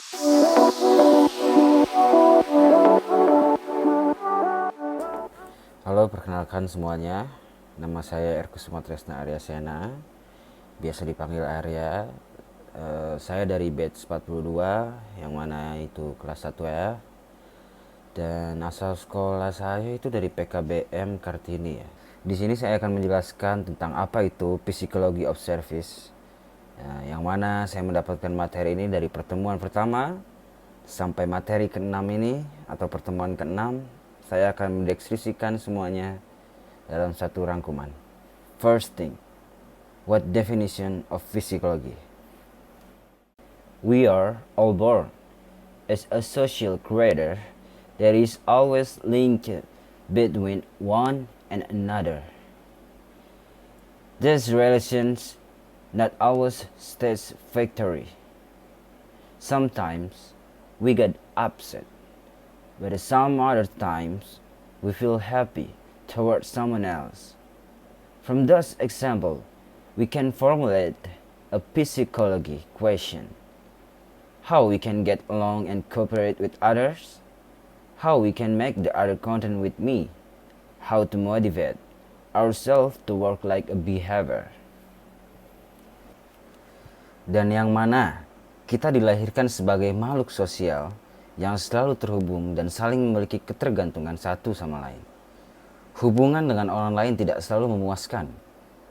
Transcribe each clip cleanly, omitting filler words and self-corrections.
Halo, perkenalkan semuanya. Nama saya Erkusuma Tresna Arya Sena, biasa dipanggil Arya. Saya dari batch 42, yang mana itu kelas 1 ya. Dan asal sekolah saya itu dari PKBM Kartini ya. Di sini saya akan menjelaskan tentang apa itu Psychology of Service. Yang mana saya mendapatkan materi ini dari pertemuan pertama sampai materi ke-6 ini atau pertemuan ke-6. Saya akan mendeskripsikan semuanya dalam satu rangkuman. First thing, what definition of psychology? We are all born as a social creature that is always linked between one and another. These relations not always satisfactory. Sometimes we get upset, but some other times we feel happy towards someone else. From those examples, we can formulate a psychology question. How we can get along and cooperate with others? How we can make the other content with me? How to motivate ourselves to work like a behavior? Dan yang mana kita dilahirkan sebagai makhluk sosial yang selalu terhubung dan saling memiliki ketergantungan satu sama lain. Hubungan dengan orang lain tidak selalu memuaskan.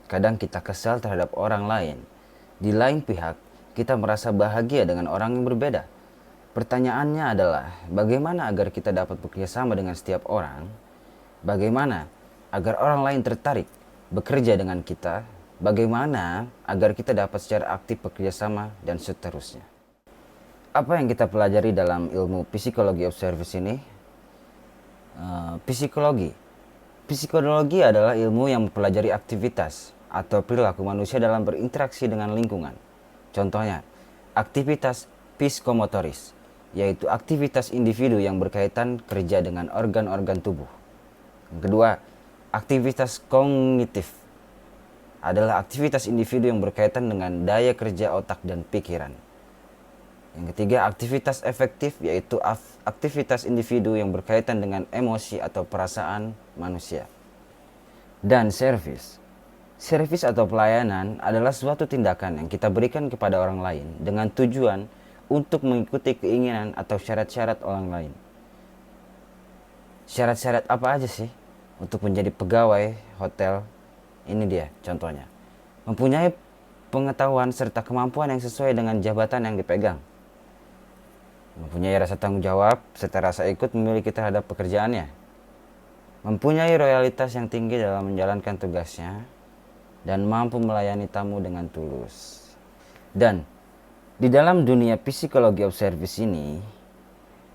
Kadang kita kesal terhadap orang lain. Di lain pihak, kita merasa bahagia dengan orang yang berbeda. Pertanyaannya adalah, bagaimana agar kita dapat bekerjasama dengan setiap orang? Bagaimana agar orang lain tertarik bekerja dengan kita? Bagaimana agar kita dapat secara aktif bekerjasama dan seterusnya? Apa yang kita pelajari dalam ilmu Psychology of Service ini? Psikologi adalah ilmu yang mempelajari aktivitas atau perilaku manusia dalam berinteraksi dengan lingkungan. Contohnya, aktivitas psikomotoris, yaitu aktivitas individu yang berkaitan kerja dengan organ-organ tubuh. Yang kedua, aktivitas kognitif adalah aktivitas individu yang berkaitan dengan daya kerja otak dan pikiran. Yang ketiga, aktivitas efektif, yaitu aktivitas individu yang berkaitan dengan emosi atau perasaan manusia. Dan service. Service atau pelayanan adalah suatu tindakan yang kita berikan kepada orang lain dengan tujuan untuk mengikuti keinginan atau syarat-syarat orang lain. Syarat-syarat apa aja sih untuk menjadi pegawai hotel? Ini dia contohnya. Mempunyai pengetahuan serta kemampuan yang sesuai dengan jabatan yang dipegang. Mempunyai rasa tanggung jawab serta rasa ikut memiliki terhadap pekerjaannya. Mempunyai loyalitas yang tinggi dalam menjalankan tugasnya. Dan mampu melayani tamu dengan tulus. Dan di dalam dunia Psychology of Service ini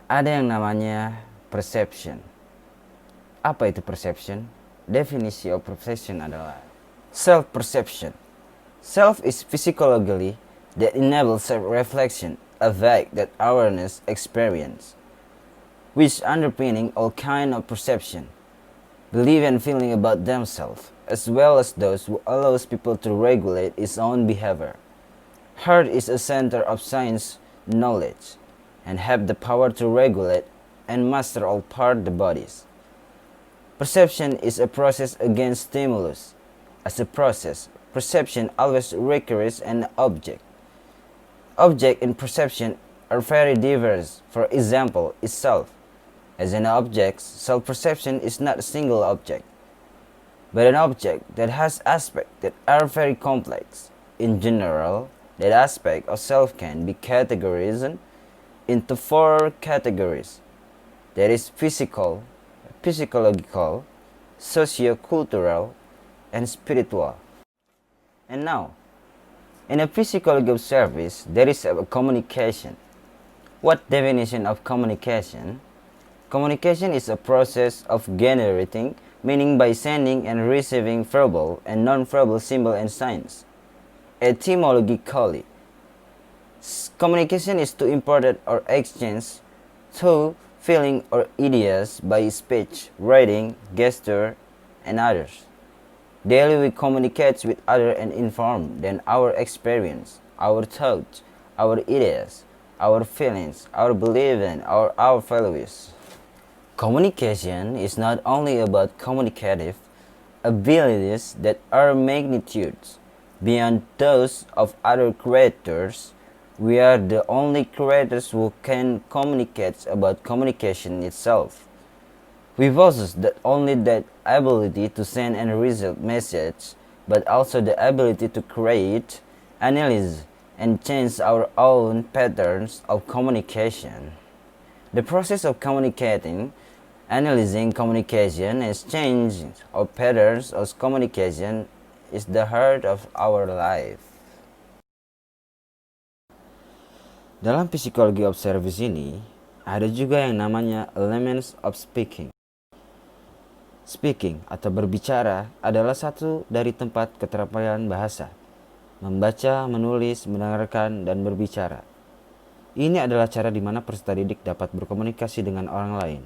ada yang namanya perception. Apa itu perception? Definisi of perception adalah self-perception. Self is psychologically that enables self-reflection, a fact that awareness experience, which underpinning all kind of perception, belief and feeling about themselves, as well as those who allows people to regulate its own behavior. Heart is a center of science knowledge, and have the power to regulate and master all part the bodies. Perception is a process against stimulus. As a process, perception always requires an object. Object and perception are very diverse. For example, itself. As an object, self-perception is not a single object, but an object that has aspects that are very complex. In general, that aspect of self can be categorized into 4 categories. That is physical, psychological, socio-cultural, and spiritual. And now, in a psychology of service, there is a communication. What definition of communication? Communication is a process of generating meaning by sending and receiving verbal and non-verbal symbols and signs. Etymologically, communication is to impart or exchange thought, feeling, or ideas by speech, writing, gesture, and others. Daily we communicate with others and inform them our experience, our thoughts, our ideas, our feelings, our beliefs, or our values. Communication is not only about communicative abilities that are magnitudes beyond those of other creators. We are the only creators who can communicate about communication itself. We possess not only that ability to send and receive message, but also the ability to create, analyze, and change our own patterns of communication. The process of communicating, analyzing communication, and changing of patterns of communication is the heart of our life. Dalam psikologi of service ini, ada juga yang namanya elements of speaking. Speaking atau berbicara adalah satu dari tempat keterampilan bahasa. Membaca, menulis, mendengarkan, dan berbicara. Ini adalah cara di mana peserta didik dapat berkomunikasi dengan orang lain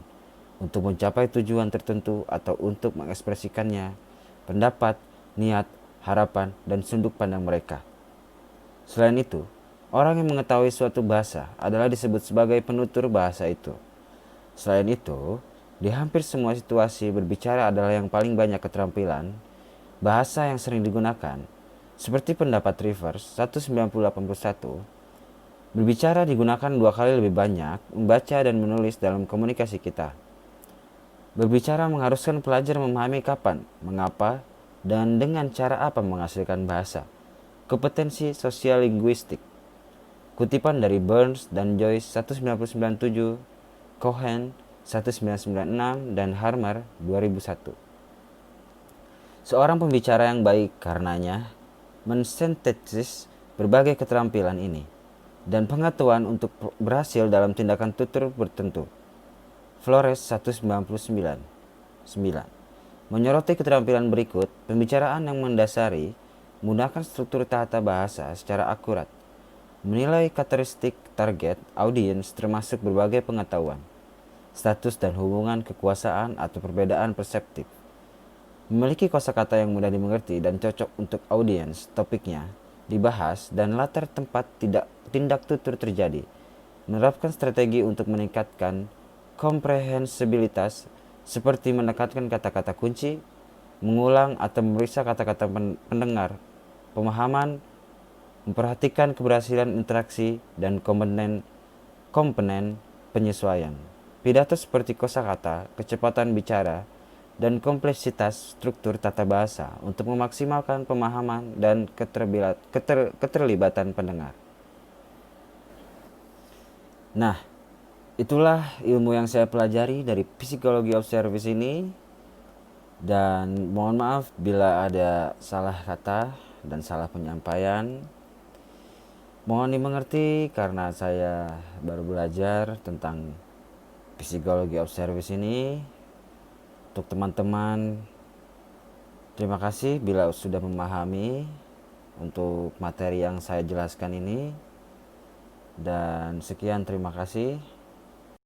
untuk mencapai tujuan tertentu atau untuk mengekspresikannya, pendapat, niat, harapan, dan sudut pandang mereka. Selain itu, orang yang mengetahui suatu bahasa adalah disebut sebagai penutur bahasa itu. Selain itu, di hampir semua situasi berbicara adalah yang paling banyak keterampilan bahasa yang sering digunakan, seperti pendapat Rivers 1981. Berbicara digunakan 2 kali lebih banyak membaca dan menulis dalam komunikasi kita. Berbicara mengharuskan pelajar memahami kapan, mengapa, dan dengan cara apa menghasilkan bahasa. Kompetensi sosial linguistik. Kutipan dari Burns dan Joyce 1997, Cohen 1996, dan Harmer 2001. Seorang pembicara yang baik karenanya mensintesis berbagai keterampilan ini dan pengetahuan untuk berhasil dalam tindakan tutur bertentu. Flores 1999 menyoroti keterampilan berikut: pembicaraan yang mendasari, menggunakan struktur tata bahasa secara akurat, menilai karakteristik target audiens termasuk berbagai pengetahuan, status dan hubungan kekuasaan atau perbedaan perseptif, memiliki kosakata yang mudah dimengerti dan cocok untuk audiens topiknya dibahas dan latar tempat tindak tutur terjadi, menerapkan strategi untuk meningkatkan komprehensibilitas seperti menekankan kata-kata kunci, mengulang atau memeriksa kata-kata pendengar, pemahaman, memperhatikan keberhasilan interaksi dan komponen penyesuaian. Pidato seperti kosakata, kecepatan bicara, dan kompleksitas struktur tata bahasa untuk memaksimalkan pemahaman dan keterlibatan pendengar. Nah, itulah ilmu yang saya pelajari dari psikologi of service ini. Dan mohon maaf bila ada salah kata dan salah penyampaian. Mohon dimengerti karena saya baru belajar tentang psikologi of service ini. Untuk teman-teman, terima kasih bila sudah memahami untuk materi yang saya jelaskan ini. Dan sekian, terima kasih.